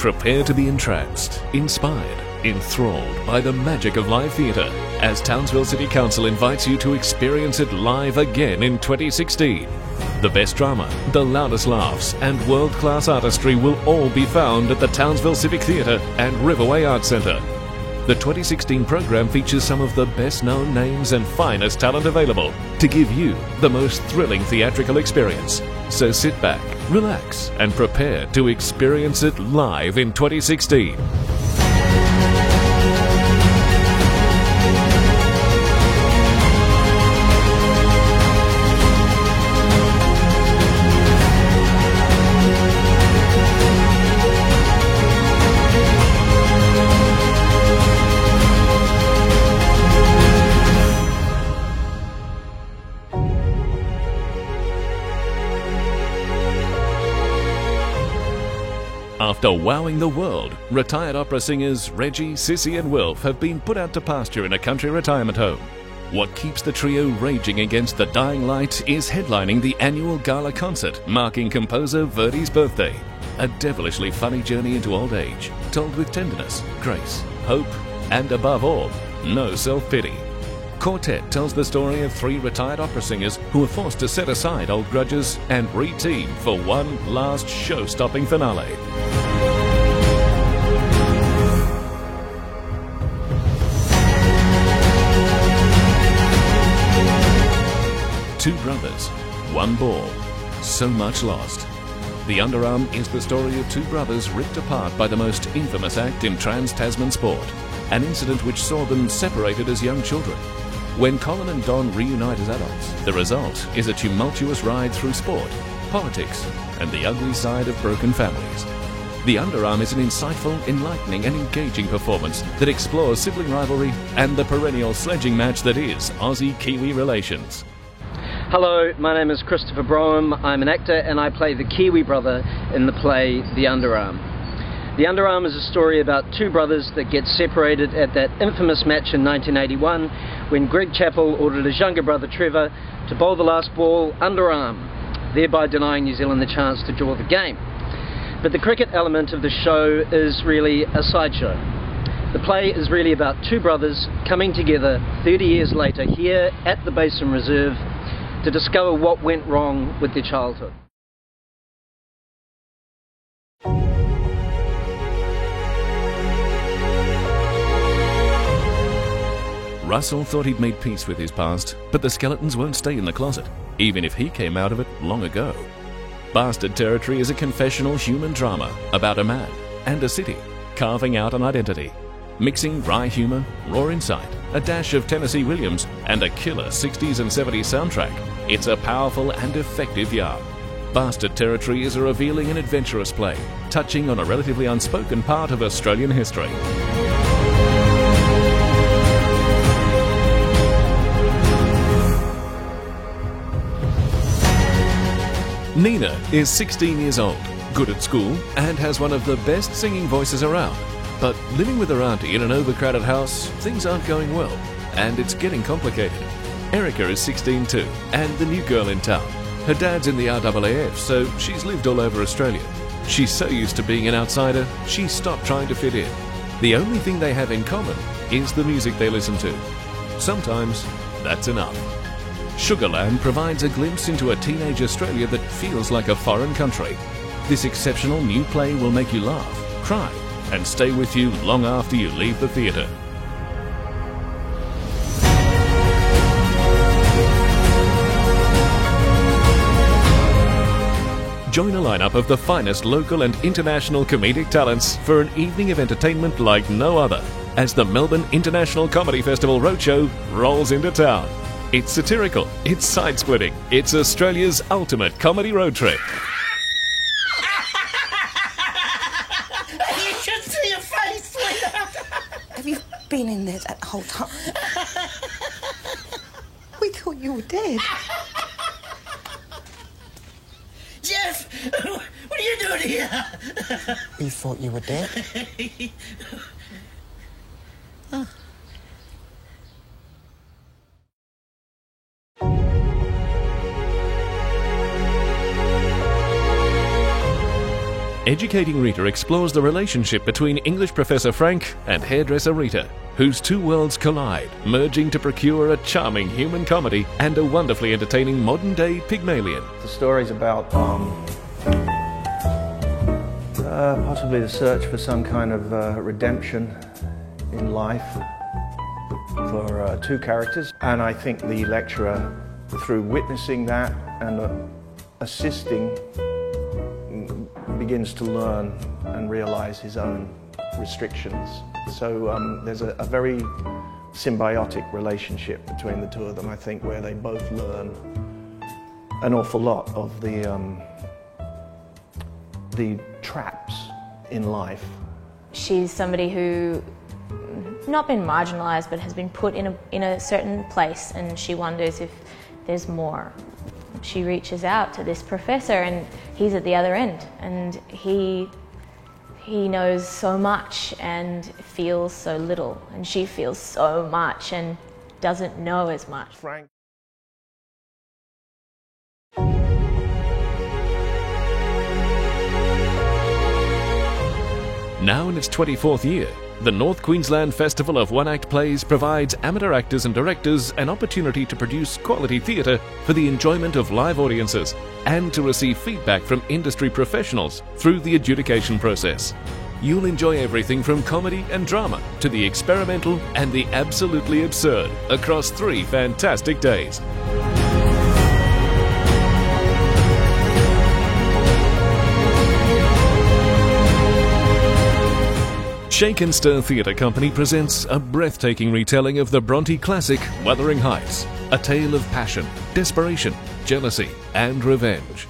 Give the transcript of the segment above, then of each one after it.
Prepare to be entranced, inspired, enthralled by the magic of live theatre as Townsville City Council invites you to experience it live again in 2016. The best drama, the loudest laughs and world-class artistry will all be found at the Townsville Civic Theatre and Riverway Arts Centre. The 2016 program features some of the best-known names and finest talent available to give you the most thrilling theatrical experience. So sit back, relax and prepare to experience it live in 2016. After wowing the world, retired opera singers Reggie, Sissy and Wilf have been put out to pasture in a country retirement home. What keeps the trio raging against the dying light is headlining the annual gala concert marking composer Verdi's birthday. A devilishly funny journey into old age, told with tenderness, grace, hope and above all, no self-pity. Quartet tells the story of three retired opera singers who are forced to set aside old grudges and re-team for one last show-stopping finale. Two brothers, one ball, so much lost. The Underarm is the story of two brothers ripped apart by the most infamous act in trans-Tasman sport, an incident which saw them separated as young children. When Colin and Don reunite as adults, the result is a tumultuous ride through sport, politics, and the ugly side of broken families. The Underarm is an insightful, enlightening and engaging performance that explores sibling rivalry and the perennial sledging match that is Aussie-Kiwi relations. Hello, my name is Christopher Brougham. I'm an actor and I play the Kiwi brother in the play The Underarm. The Underarm is a story about two brothers that get separated at that infamous match in 1981 when Greg Chappell ordered his younger brother Trevor to bowl the last ball underarm, thereby denying New Zealand the chance to draw the game. But the cricket element of the show is really a sideshow. The play is really about two brothers coming together 30 years later here at the Basin Reserve to discover what went wrong with their childhood. Russell thought he'd made peace with his past, but the skeletons won't stay in the closet, even if he came out of it long ago. Bastard Territory is a confessional human drama about a man and a city carving out an identity, mixing wry humour, raw insight, a dash of Tennessee Williams, and a killer 60s and 70s soundtrack. It's a powerful and effective yarn. Bastard Territory is a revealing and adventurous play, touching on a relatively unspoken part of Australian history. Nina is 16 years old, good at school, and has one of the best singing voices around. But living with her auntie in an overcrowded house, things aren't going well, and it's getting complicated. Erica is 16 too, and the new girl in town. Her dad's in the RAAF, so she's lived all over Australia. She's so used to being an outsider, she stopped trying to fit in. The only thing they have in common is the music they listen to. Sometimes that's enough. Sugarland provides a glimpse into a teenage Australia that feels like a foreign country. This exceptional new play will make you laugh, cry, and stay with you long after you leave the theatre. Join a lineup of the finest local and international comedic talents for an evening of entertainment like no other, as the Melbourne International Comedy Festival Roadshow rolls into town. It's satirical, it's side-splitting, it's Australia's ultimate comedy road trip. You should see your face, sweetheart. Have you been in there that whole time? We thought you were dead. Jeff, what are you doing here? We thought you were dead. Oh. Educating Rita explores the relationship between English Professor Frank and hairdresser Rita, whose two worlds collide, merging to procure a charming human comedy and a wonderfully entertaining modern-day Pygmalion. The story's about possibly the search for some kind of redemption in life for two characters, and I think the lecturer, through witnessing that and assisting, begins to learn and realize his own restrictions. So there's a very symbiotic relationship between the two of them, I think, where they both learn an awful lot of the traps in life. She's somebody who not been marginalised but has been put in a certain place, and she wonders if there's more. She reaches out to this professor and he's at the other end, and he knows so much and feels so little, and she feels so much and doesn't know as much. Frank. Now in its 24th year, the North Queensland Festival of One-Act Plays provides amateur actors and directors an opportunity to produce quality theatre for the enjoyment of live audiences and to receive feedback from industry professionals through the adjudication process. You'll enjoy everything from comedy and drama to the experimental and the absolutely absurd across 3 fantastic days. Shake and Stir Theatre Company presents a breathtaking retelling of the Bronte classic Wuthering Heights, a tale of passion, desperation, jealousy and revenge.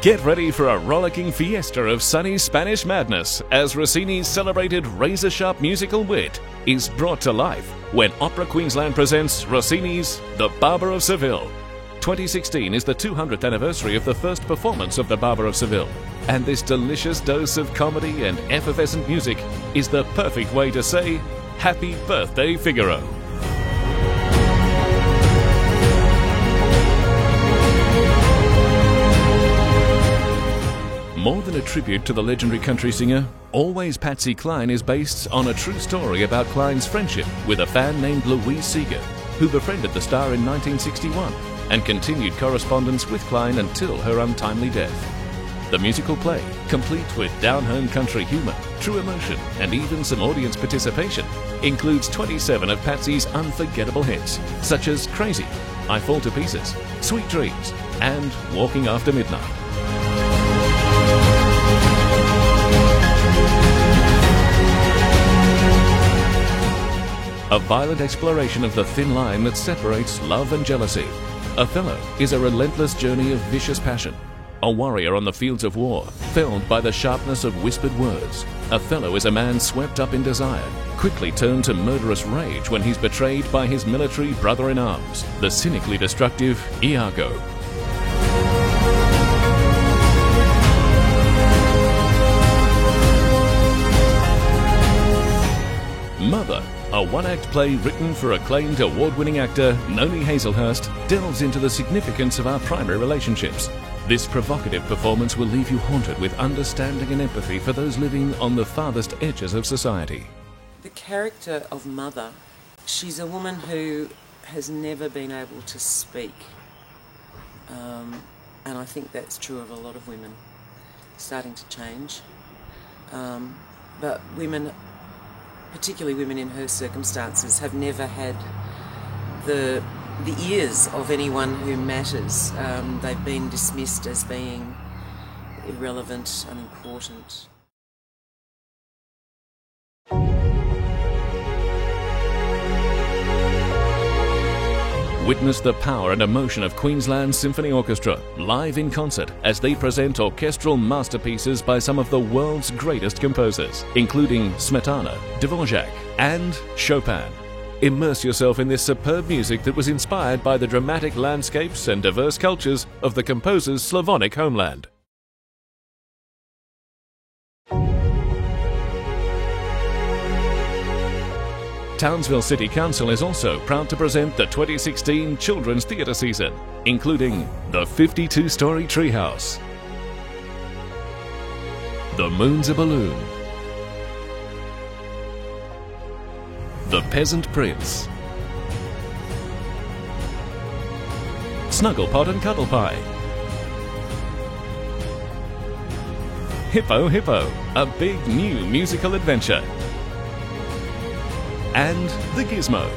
Get ready for a rollicking fiesta of sunny Spanish madness as Rossini's celebrated razor-sharp musical wit is brought to life when Opera Queensland presents Rossini's The Barber of Seville. 2016 is the 200th anniversary of the first performance of The Barber of Seville, and this delicious dose of comedy and effervescent music is the perfect way to say, Happy Birthday, Figaro! More than a tribute to the legendary country singer, Always Patsy Cline is based on a true story about Cline's friendship with a fan named Louise Seeger, who befriended the star in 1961 and continued correspondence with Cline until her untimely death. The musical play, complete with down-home country humour, true emotion and even some audience participation, includes 27 of Patsy's unforgettable hits, such as Crazy, I Fall to Pieces, Sweet Dreams and Walking After Midnight. A violent exploration of the thin line that separates love and jealousy. Othello is a relentless journey of vicious passion. A warrior on the fields of war, felled by the sharpness of whispered words. Othello is a man swept up in desire, quickly turned to murderous rage when he's betrayed by his military brother-in-arms, the cynically destructive Iago. Mother, a one-act play written for acclaimed award-winning actor Noni Hazelhurst, delves into the significance of our primary relationships. This provocative performance will leave you haunted with understanding and empathy for those living on the farthest edges of society. The character of Mother, she's a woman who has never been able to speak. And I think that's true of a lot of women, starting to change. But women, particularly women in her circumstances, have never had the ears of anyone who matters. They've been dismissed as being irrelevant, unimportant. Witness the power and emotion of Queensland Symphony Orchestra live in concert as they present orchestral masterpieces by some of the world's greatest composers, including Smetana, Dvorak, and Chopin. Immerse yourself in this superb music that was inspired by the dramatic landscapes and diverse cultures of the composer's Slavonic homeland. Townsville City Council is also proud to present the 2016 Children's Theatre Season, including the 52-story Treehouse, The Moon's a Balloon, The Peasant Prince, Snugglepot and Cuddlepie, Hippo Hippo, a big new musical adventure, and The Gizmo.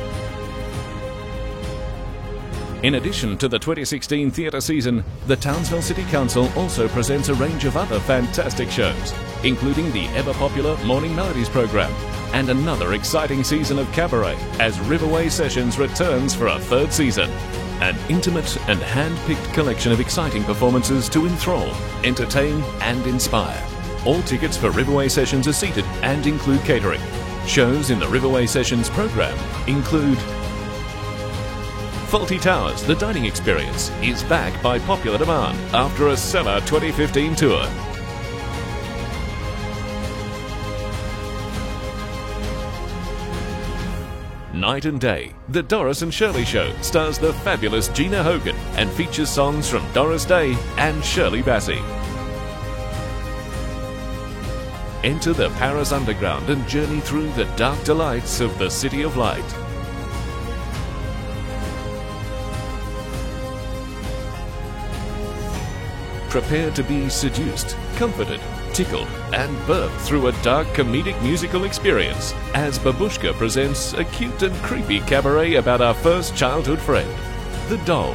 In addition to the 2016 theatre season, the Townsville City Council also presents a range of other fantastic shows, including the ever-popular Morning Melodies programme and another exciting season of cabaret as Riverway Sessions returns for a third season. An intimate and hand-picked collection of exciting performances to enthrall, entertain and inspire. All tickets for Riverway Sessions are seated and include catering. Shows in the Riverway Sessions program include Fawlty Towers, The Dining Experience is back by popular demand after a stellar 2015 tour. Night and Day, The Doris and Shirley Show stars the fabulous Gina Hogan and features songs from Doris Day and Shirley Bassey. Enter the Paris Underground and journey through the dark delights of the City of Light. Prepare to be seduced, comforted, tickled and birthed through a dark comedic musical experience as Babushka presents a cute and creepy cabaret about our first childhood friend, the doll.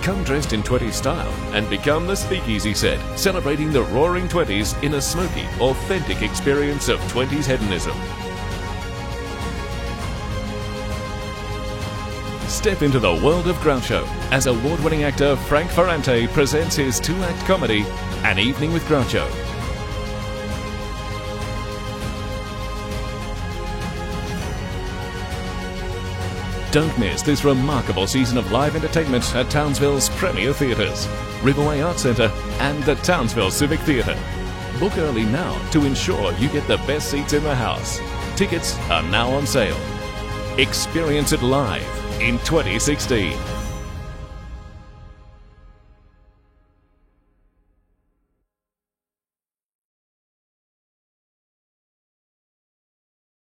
Come dressed in 20s style and become the Speakeasy Set, celebrating the roaring 20s in a smoky, authentic experience of 20s hedonism. Step into the world of Groucho as award-winning actor Frank Ferrante presents his two-act comedy, An Evening with Groucho. Don't miss this remarkable season of live entertainment at Townsville's premier theatres, Riverway Arts Centre and the Townsville Civic Theatre. Book early now to ensure you get the best seats in the house. Tickets are now on sale. Experience it live in 2016.